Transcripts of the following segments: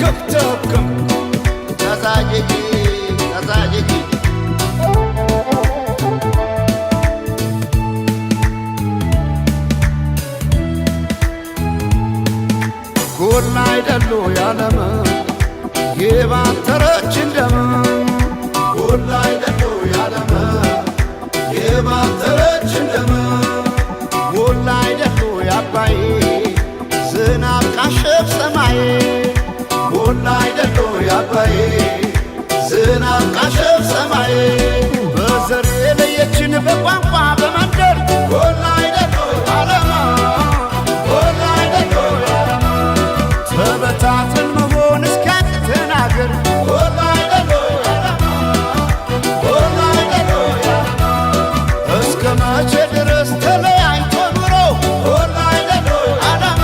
ክፍትክም ተሳጀጂ ተሳጀጂ ጎላ አይደሉ ያለም የባተረች እንደም ጎላ አይደሉ ያለም የባተረች እንደም ጎላ አይደሉ ያባይ ዝናብ ካሸፍ ሰማይ ጎላ አይደሉ ያባይ ዝናብ ካሸፍ ሰማይ በዘር የለየችን በቋንቋ በመንደር ጎላ አይደሉ ያለም ጎላ አይደሉ ያለም ተበታትን መሆን እስኪያቅተን አገር ጎላ አይደሉ ያለም ጎላ አይደሉ ያለም እስከ መቼ ድረስ ተለያይቶ ኑሮ ጎላ አይደሉ ያለም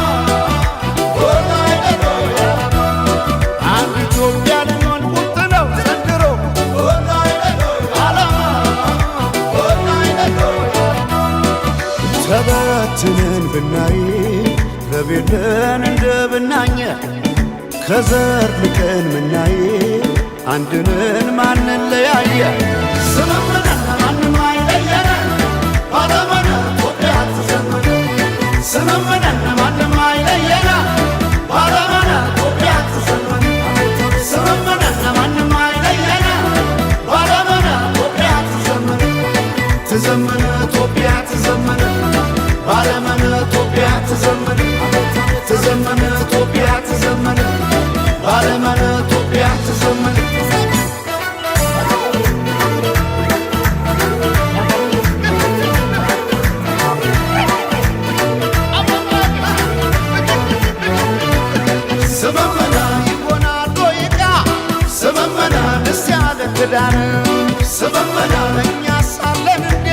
ጎላ አይደሉ ያለም አንድ ኢትዮጵያ ልንሆን ቁርጥ ነው ዘንድሮ ጎላ አይደሉ ያለም ጎላ አይደሉ ያለም ተበትነን ብናይ ረቤለን እንደ ብናኘ ከዘር ልቀን ምናይ አንድንን ማንን ለያየ ስምምነን ማንም አይለየነ ባለመነ ኢትዮጵያ ትዘመነ ስምምነን ማንም አይለየነ ባለመነ ኢትዮጵያ ትዘመነ ስምምነን ማንም አይለየነ ባለመነ ኢትዮጵያ ትዘመነ ትዘመነ ኢትዮጵያ ትዘመነ ባለመነ ኢትዮጵያ ትዘመነ ትዘመነ ኢትዮጵያ ትዘመነ ባለመነ ኢትዮጵያ ትዘመነ ስመመና ይሆናል ዶይቃ ስመመና ደስ ያለ ክዳን ስመመና እኛ ሳለን እንዴ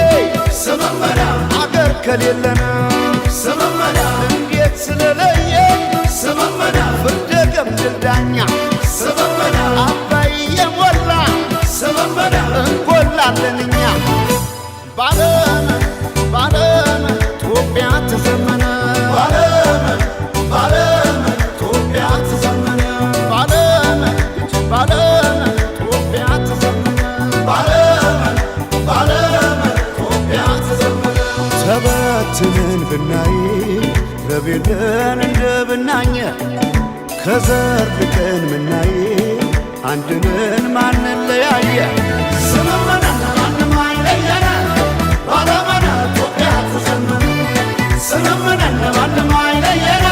ስመመና አገር ከሌለን ስመመና እንዴት ስለለየ ስመመና ፍርደ ገምድል ዳኛ ስመመና አባይ የሞላ ስመመና እንጎላለን እኛ ባለመን ባለመን ኢትዮጵያ ተዘመነ ባለመን ባለመን ኢትዮጵያ ተዘመነ ባለመን ባለመን ኢትዮጵያ ተዘመነ ባለመን ባለመን ኢትዮጵያ ተዘመነ ተበትነን ብናይ ረቤለን እንደ ብናኘ ከዘር ልቀን ምናይ አንድንን ማንን ለያየ ስምምነን ማንም አይለየነ ባለመነ ኢትዮጵያ ተዘመነ ስምምነን ማንም አይለየነ